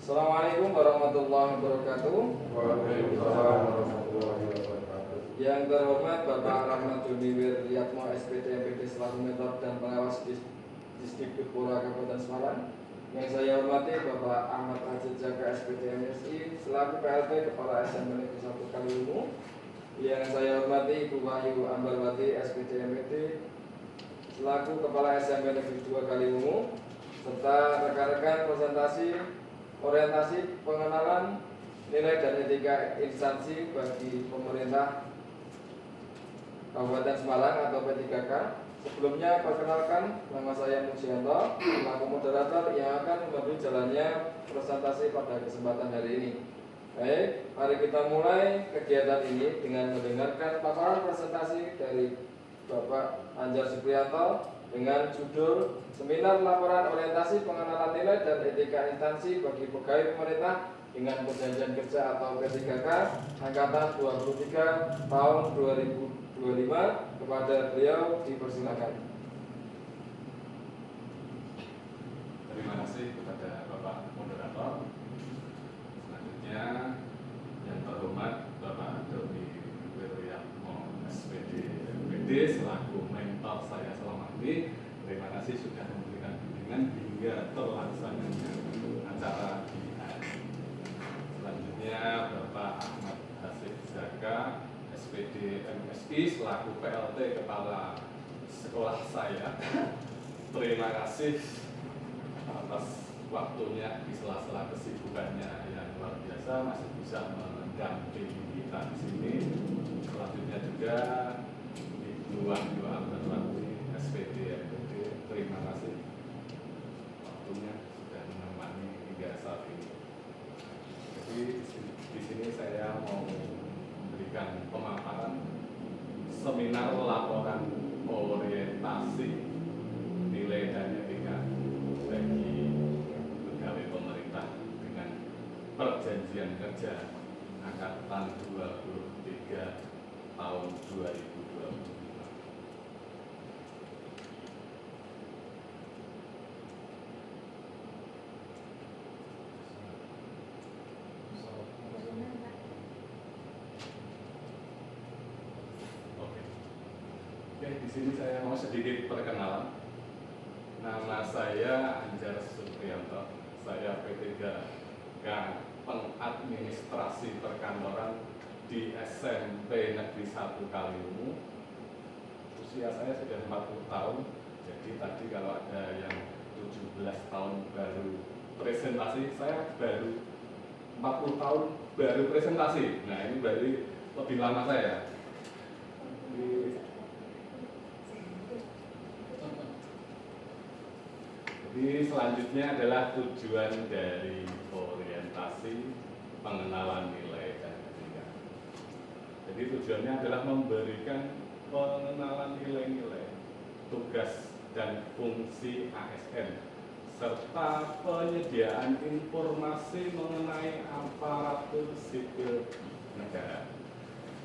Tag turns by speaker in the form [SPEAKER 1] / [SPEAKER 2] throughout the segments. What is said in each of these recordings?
[SPEAKER 1] Assalamualaikum warahmatullahi wabarakatuh.
[SPEAKER 2] Waalaikumsalam warahmatullahi wabarakatuh.
[SPEAKER 1] Yang terhormat Bapak Rahmat Joni Wiryatmo SPD MPD selaku mentor dan pengawas Disdikbud Pura Kabupaten Semarang. Yang saya hormati Bapak Ahmad Rajid Jaka SPD MSI selaku PLT Kepala SMK Negeri 1 Kaliwungu. Yang saya hormati Ibu Wahyu Ambarwati SPD MPD selaku Kepala SMK Negeri 2 Kaliwungu, serta rekan-rekan presentasi orientasi pengenalan nilai dan etika instansi bagi pemerintah Kabupaten Semarang atau P3K. Sebelumnya perkenalkan, nama saya Mujianto selaku moderator yang akan membantu jalannya presentasi pada kesempatan hari ini. Baik, mari kita mulai kegiatan ini dengan mendengarkan paparan presentasi dari Bapak Anjar Supriyanto dengan judul Seminar Laporan Orientasi Pengenalan Nilai dan Etika Instansi bagi Pegawai Pemerintah dengan Perjanjian Kerja atau P3K Angkatan 23 tahun 2025. Kepada beliau dipersilakan.
[SPEAKER 2] Terima kasih kepada Bapak Moderator. Selanjutnya yang terhormat Bapak Doni Wiryatmo SPD MPD selaku mentor saya selama ini. Terima kasih sudah memberikan bimbingan hingga terlaksananya acara di hari. Selanjutnya Bapak Ahmad Rajid Jaka SPD MSI selaku PLT Kepala Sekolah saya. Terima kasih atas waktunya di sela-sela kesibukannya yang luar biasa masih bisa mendampingi kita di sini. Selanjutnya juga Ibu Wahyu Ambarwati SPD MPD, terima kasih waktunya sudah menemani hingga saat ini. Jadi di sini saya mau memberikan pemaparan seminar laporan orientasi nilai dan etika bagi pegawai pemerintah dengan Perjanjian Kerja Angkatan 23 tahun 2025. Oke, di sini saya mau sedikit perkenalan. Nama saya Anjar Supriyanto. Saya P3K Pengadministrasi Perkantoran di SMP Negeri 1 Kaliwungu. Usia saya sudah 40 tahun. Jadi tadi kalau ada yang 17 tahun baru presentasi, saya baru 40 tahun baru presentasi. Nah, ini berarti lebih lama saya. Jadi selanjutnya adalah tujuan dari orientasi pengenalan nilai dan etika. Jadi tujuannya adalah memberikan pengenalan nilai-nilai, tugas dan fungsi ASN, serta penyediaan informasi mengenai aparatur sipil negara,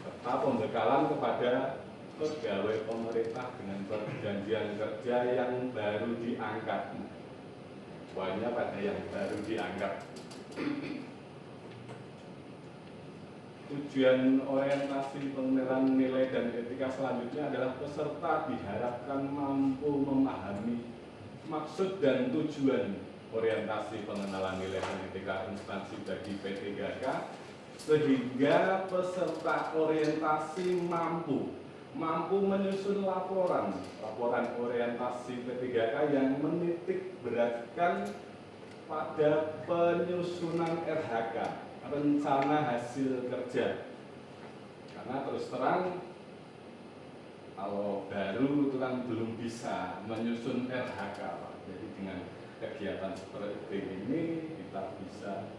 [SPEAKER 2] serta pembekalan kepada pegawai pemerintah dengan perjanjian kerja yang baru diangkat. Banyak pada yang baru dianggap. Tujuan orientasi pengenalan nilai dan etika selanjutnya adalah peserta diharapkan mampu memahami maksud dan tujuan orientasi pengenalan nilai dan etika instansi bagi P3K, sehingga peserta orientasi mampu menyusun laporan orientasi P3K yang menitik beratkan pada penyusunan RHK, rencana hasil kerja. Karena terus terang kalau baru itu kan belum bisa menyusun RHK, Pak. Jadi dengan kegiatan seperti ini kita bisa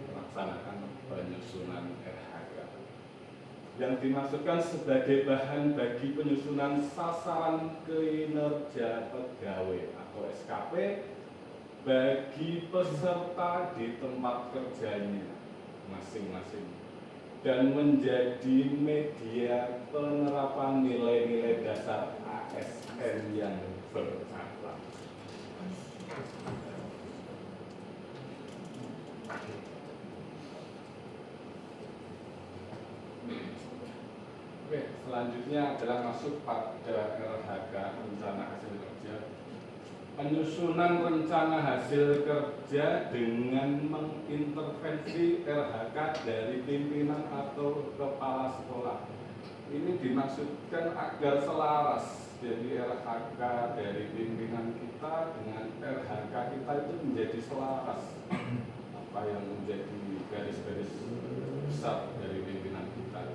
[SPEAKER 2] melaksanakan penyusunan RHK yang dimaksudkan sebagai bahan bagi penyusunan sasaran kinerja pegawai atau SKP bagi peserta di tempat kerjanya masing-masing, dan menjadi media penerapan nilai-nilai dasar ASN yang bermakna. Selanjutnya adalah masuk pada RHK, rencana hasil kerja. Penyusunan rencana hasil kerja dengan mengintervensi RHK dari pimpinan atau kepala sekolah. Ini dimaksudkan agar selaras, jadi RHK dari pimpinan kita dengan RHK kita itu menjadi selaras. Apa yang menjadi garis-garis besar dari pimpinan kita.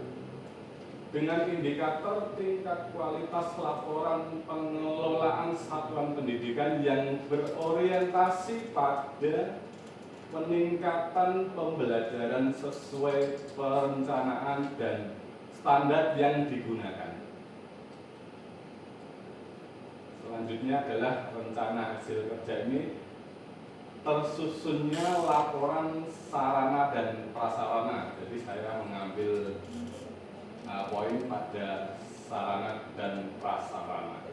[SPEAKER 2] Dengan indikator tingkat kualitas laporan pengelolaan satuan pendidikan yang berorientasi pada peningkatan pembelajaran sesuai perencanaan dan standar yang digunakan. Selanjutnya adalah rencana hasil kerja ini tersusunnya laporan sarana dan prasarana. Jadi saya mengambil poin pada sarana dan prasarana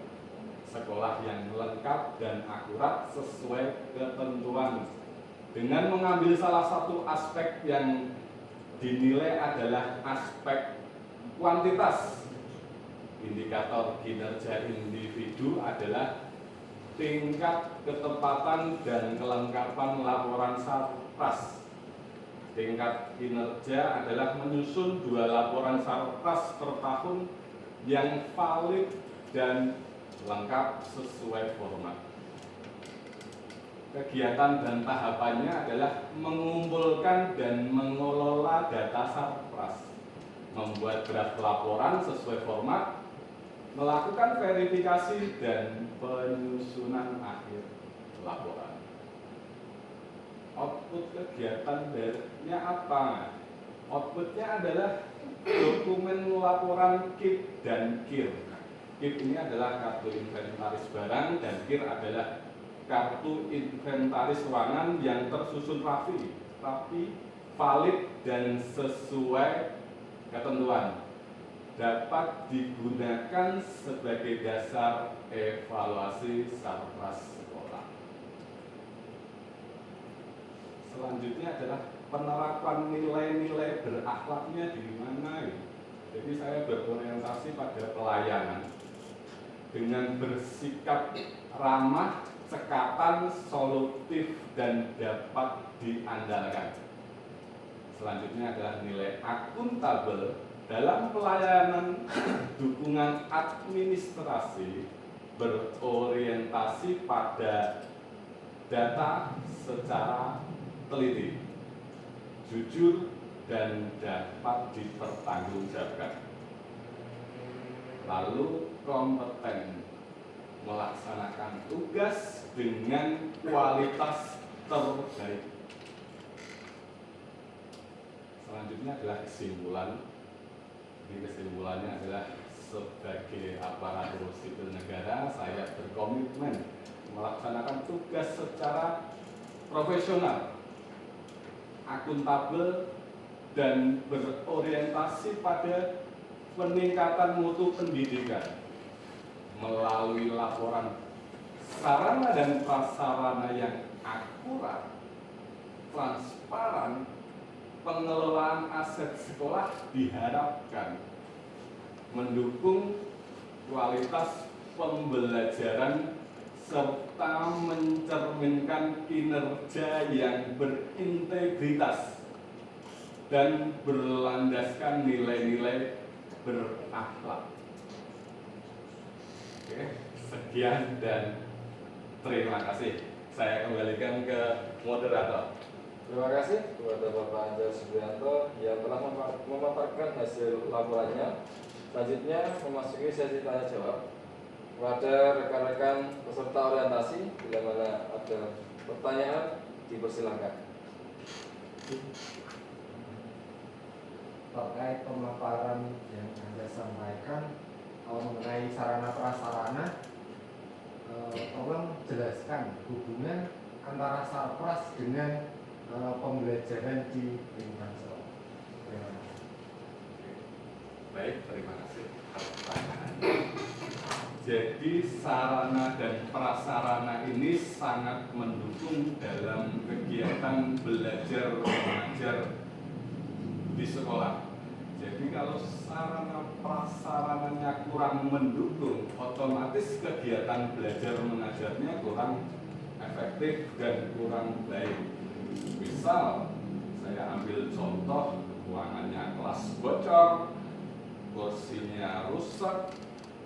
[SPEAKER 2] sekolah yang lengkap dan akurat sesuai ketentuan, dengan mengambil salah satu aspek yang dinilai adalah aspek kuantitas. Indikator kinerja individu adalah tingkat ketepatan dan kelengkapan laporan sarpras. Tingkat kinerja adalah menyusun 2 laporan sarpras per tahun yang valid dan lengkap sesuai format. Kegiatan dan tahapannya adalah mengumpulkan dan mengelola data sarpras, membuat draft laporan sesuai format, melakukan verifikasi dan penyusunan akhir laporan. Output kegiatannya apa? Outputnya adalah dokumen laporan KIP dan KIR. KIP ini adalah kartu inventaris barang dan KIR adalah kartu inventaris ruangan yang tersusun rapi, valid dan sesuai ketentuan. Dapat digunakan sebagai dasar evaluasi sarpras sekolah. Selanjutnya adalah penerapan nilai-nilai berakhlaknya di mana. Jadi saya berorientasi pada pelayanan dengan bersikap ramah, cekatan, solutif dan dapat diandalkan. Selanjutnya adalah nilai akuntabel dalam pelayanan dukungan administrasi berorientasi pada data secara teliti, jujur, dan dapat dipertanggungjawabkan. Lalu kompeten melaksanakan tugas dengan kualitas terbaik. Selanjutnya adalah kesimpulan. Kesimpulannya adalah sebagai aparatur sipil negara, saya berkomitmen melaksanakan tugas secara profesional, akuntabel, dan berorientasi pada peningkatan mutu pendidikan melalui laporan sarana dan prasarana yang akurat, transparan. Pengelolaan aset sekolah diharapkan mendukung kualitas pembelajaran serta mencerminkan kinerja yang berintegritas dan berlandaskan nilai-nilai berakhlak. Oke, sekian dan terima kasih. Saya kembalikan ke moderator.
[SPEAKER 1] Terima kasih kepada Bapak Anjar Supriyanto yang telah memaparkan hasil laporannya. Selanjutnya memasuki sesi tanya jawab kepada rekan-rekan peserta orientasi. Bila mana ada pertanyaan, dipersilahkan.
[SPEAKER 3] Terkait pemaparan yang Anda sampaikan mengenai sarana prasarana, tolong jelaskan hubungan antara sarpras dengan pembelajaran di lingkungan sekolah. Terima kasih.
[SPEAKER 2] Baik, terima kasih. Jadi sarana dan prasarana ini sangat mendukung dalam kegiatan belajar mengajar di sekolah. Jadi kalau sarana prasarananya kurang mendukung, otomatis kegiatan belajar mengajarnya kurang efektif dan kurang baik. Misal, saya ambil contoh ruangannya kelas bocor, kursinya rusak,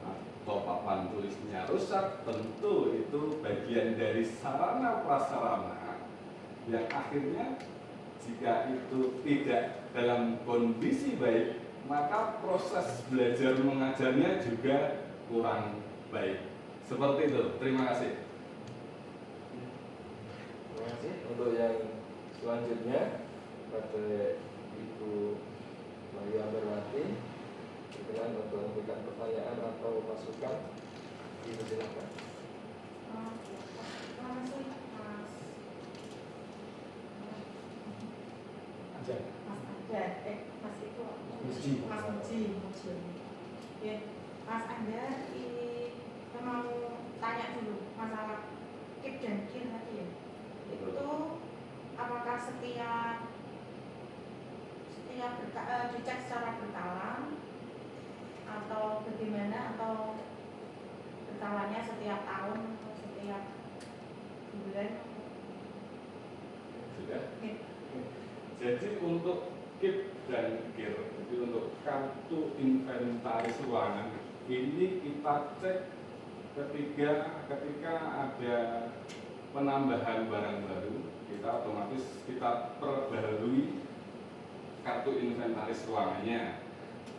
[SPEAKER 2] atau papan tulisnya rusak, tentu itu bagian dari sarana prasarana yang akhirnya jika itu tidak dalam kondisi baik, maka proses belajar mengajarnya juga kurang baik. Seperti itu. Terima kasih.
[SPEAKER 1] Terima kasih. Untuk yang selanjutnya pada Ibu Bayu Amberwati, berkenan untuk memberikan pertanyaan atau masukan. Silakan.
[SPEAKER 4] Terima kasih Mas. Mas itu Mas Muji. Ya, Mas Anda ini mau tanya dulu masalah KIP dan KIR tadi ya. Itu apakah setiap dicek secara berkala atau bagaimana, atau berkalanya setiap tahun atau setiap bulan?
[SPEAKER 2] Sudah.
[SPEAKER 4] Ya.
[SPEAKER 2] Jadi untuk KIP dan KIR, jadi untuk kartu inventaris ruangan ini kita cek ketika ada penambahan barang baru, kita otomatis kita perbaharui kartu inventaris ruangannya.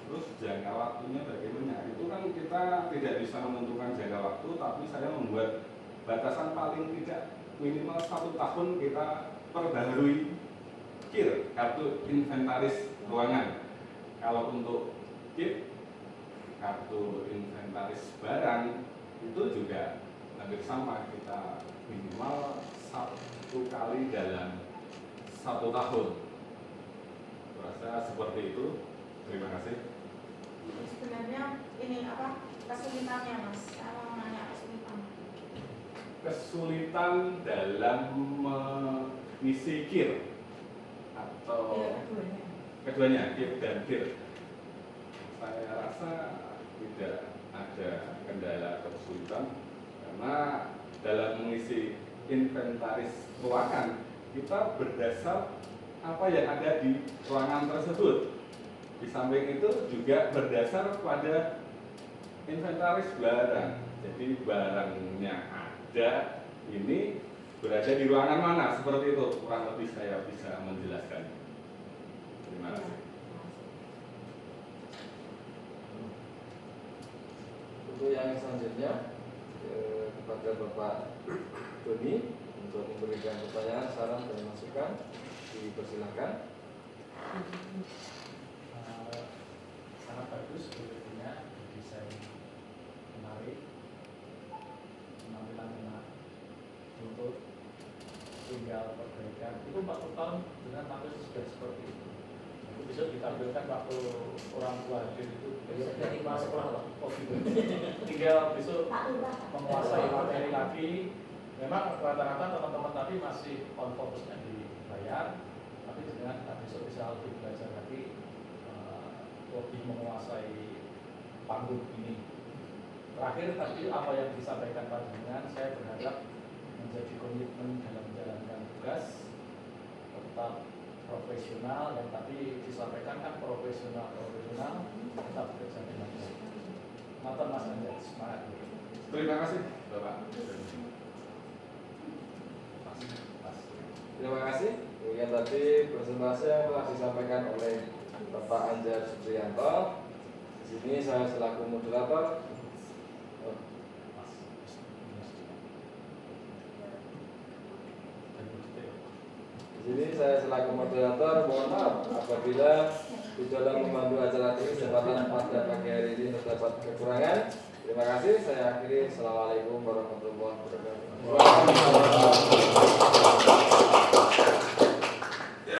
[SPEAKER 2] Terus jangka waktunya bagaimana? Itu kan kita tidak bisa menentukan jangka waktu, tapi saya membuat batasan paling tidak minimal 1 tahun kita perbaharui KIR, kartu inventaris ruangan. Kalau untuk KIP, kartu inventaris barang, itu juga hampir sama, kita minimal 1 kali dalam 1 tahun. Rasa seperti itu. Terima kasih.
[SPEAKER 4] Sebenarnya ini apa kesulitannya Mas? Saya mau nanya kesulitan.
[SPEAKER 2] Kesulitan dalam mengisi KIR atau
[SPEAKER 4] Ya,
[SPEAKER 2] keduanya, KIP dan KIR. Saya rasa tidak ada kendala kesulitan karena dalam mengisi inventaris ruangan kita berdasar apa yang ada di ruangan tersebut. Di samping itu juga berdasar pada inventaris barang. Jadi barangnya ada, ini berada di ruangan mana, seperti itu kurang lebih saya bisa menjelaskan. Terima kasih.
[SPEAKER 1] Untuk yang selanjutnya kepada Bapak Doni untuk memberikan pertanyaan, saran dan masukan, dipersilakan.
[SPEAKER 5] Sangat bagus sebetulnya, desain menarik, penampilan enak, untuk tinggal perbaikan. Itu 40 tahun dengan tampil sudah seperti itu. Itu bisa ditampilkan waktu orang tua hadir itu. Jadi masuk orang tinggal besok menguasai materi lagi. Memang rata-rata teman-teman tadi masih on fokusnya di layar, tapi dengan besok bisa lebih belajar lagi, lebih menguasai panggung ini. Terakhir tadi apa yang disampaikan Pak Jenengan, saya berharap menjadi komitmen dalam menjalankan tugas, tetap profesional, yang tadi disampaikan kan profesional, tetap bekerja dengan baik. Matur Mas Anjar, semangat.
[SPEAKER 2] Terima kasih Bapak.
[SPEAKER 1] Terima kasih. Kemudian tadi presentasi yang telah disampaikan oleh Bapak Anjar Supriyanto. Di sini saya selaku moderator. Di sini saya selaku moderator, mohon maaf apabila di dalam memandu acara ini kesempatan pada pagi hari ini terdapat kekurangan. Terima kasih. Saya akhiri. Assalamualaikum warahmatullahi wabarakatuh.